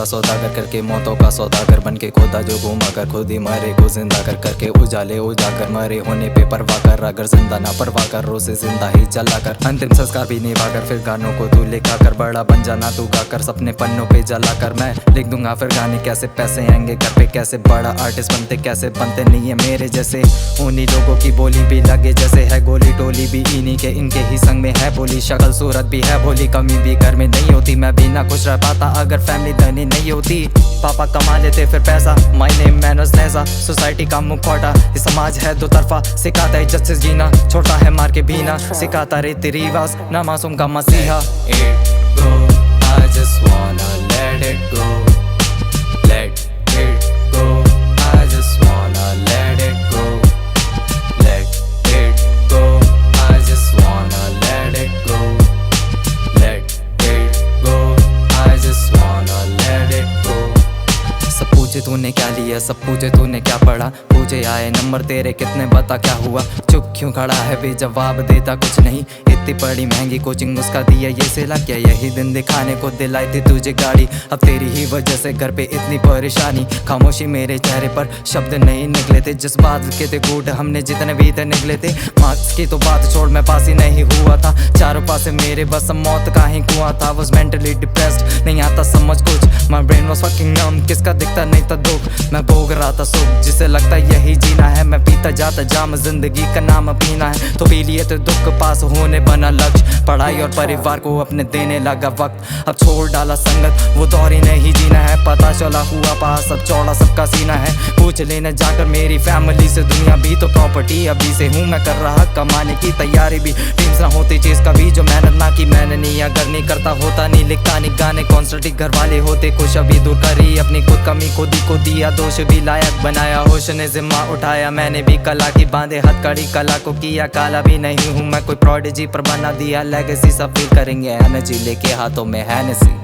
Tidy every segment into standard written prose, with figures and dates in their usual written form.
का सौदागर करके मौतों का सौदागर बन के खोदा जो घूमा कर खुद ही मरे को जिंदा कर करके उजाले उजागर मरे होने पे परवाह कर अगर जिंदा ना परवाह कर रोसे जिंदा ही जला कर अंतिम संस्कार भी निभा कर फिर गानों को तू लिखा कर बड़ा बन जाना तू गा कर सपने पन्नों पे जला कर मैं लिख दूंगा फिर गाने कैसे पैसे आएंगे घर पे कैसे बड़ा आर्टिस्ट बनते कैसे बनते नहीं है मेरे जैसे उन्हीं लोगों की बोली भी लगे जैसे है गोली टोली भी इन्हीं के इनके ही संग में है बोली शक्ल सूरत भी है भोली कमी भी घर में नहीं होती मैं भी ना खुश रह पाता अगर फैमिली धनी नहीं होती पापा कमा लेते फिर पैसा माय नेम मैनर्स नैसा सोसाइटी का मुखौटा ये समाज है दो तरफा सिखाता है इज्जत से जीना छोटा है मार के भीना सिखाता रीति रिवाज ना मासूम का मसीहा It go, I just wanna let it go, let it go, I just wanna let it go, let it go, I just wanna let it go, let it go, I just wanna let it go. सब पूछे तूने क्या लिया सब पूछे तूने क्या पढ़ा पूछे आए नंबर तेरे कितने बता क्या हुआ चुप क्यों खड़ा है भी जवाब देता कुछ नहीं इतनी बड़ी महंगी कोचिंग उसका दिया ये सिला क्या यही दिन दिखाने को दिलाई थी तुझे गाड़ी अब तेरी ही वजह से घर पे इतनी परेशानी खामोशी मेरे चेहरे पर शब्द नहीं निकले थे जिस बात के थे कूट हमने जितने भी थे निकले थे मार्क्स की तो बात छोड़ मैं पास ही नहीं हुआ था चारों पासे मेरे बस मौत का ही कुआं था was mentally depressed नहीं आता समझ कुछ my brain was fucking numb किसका दिखता नहीं था दुख मैं भोग रहा था सुख जिसे लगता यही जीना है मैं पीता जाता जाम जिंदगी का नाम पीना है तो पी लिए तो दुख पास होने बना लक्ष्य पढ़ाई और परिवार को अपने देने लगा वक्त अब छोड़ डाला संगत वो दौर ही नहीं जीना है पता चला हुआ पास अब चौड़ा सबका सीना है पूछ लेने जाकर मेरी फैमिली से दुनिया भी तो प्रॉपर्टी अभी से हूँ मैं कर रहा कमाने की तैयारी भी ड्रीम्स ना होती चीज कभी जो मेहनत ना की मैंने नहीं अगर नहीं करता होता नहीं लिखता नहीं गाने कॉन्सर्ट घर वाले होते खुश अभी दूर करी अपनी खुद कमी खुद ही को दिया दोष भी लायक बनाया होश ने जिम्मा उठाया मैंने भी कला की बांधे हथकड़ी कला को किया काला भी नहीं हूँ मैं कोई प्रोडिजी पर बना दिया लेगेसी सब फील करेंगे एनर्जी लेके हाथों में है नसी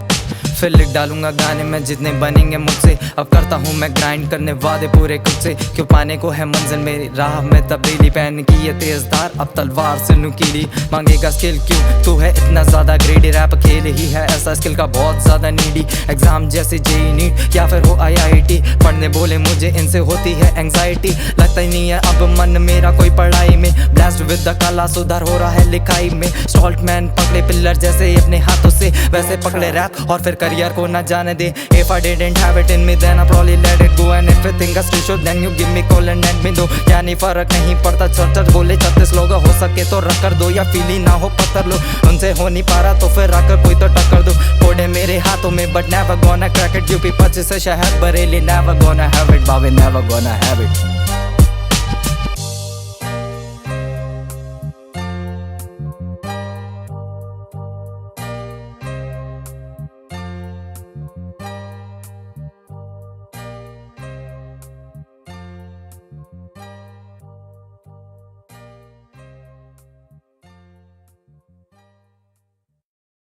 फिर लिख डालूंगा गाने में जितने बनेंगे मुझसे अब करता हूँ मैं ग्राइंड करने वादे पूरे खुद से क्यों पाने को है मंजिल मेरी राह में तब्दीली पहन की ये तेज धार अब तलवार से नुकीली मांगेगा स्किल क्यों तू है इतना ज्यादा ग्रेडी रैप खेल ही है ऐसा स्किल का बहुत ज्यादा नीडी एग्जाम जैसे जेई नीट या फिर हो IIT पढ़ने बोले मुझे इनसे होती है एंग्जाइटी लगता ही नहीं है अब मन मेरा कोई पढ़ाई में ब्लास्ट विद द कला सुधार हो रहा है लिखाई में स्टॉल्ट मैन पकड़े पिलर जैसे अपने हाथों से वैसे पकड़े रैप और फिर करियर को ना जाने दे if I didn't have it in me then I probably let it go and if you think I still should then you give me call and let me know यानी फर्क नहीं पड़ता church बोले 36 लोग हो सके तो रख कर दो या फीली ना हो पत्थर लो उनसे हो नहीं पा रहा तो फिर आकर कोई तो टक्कर दो कोडे मेरे हाथों में but never gonna crack it UP 25 से शहर Bareilly never gonna have it बाबे never gonna have it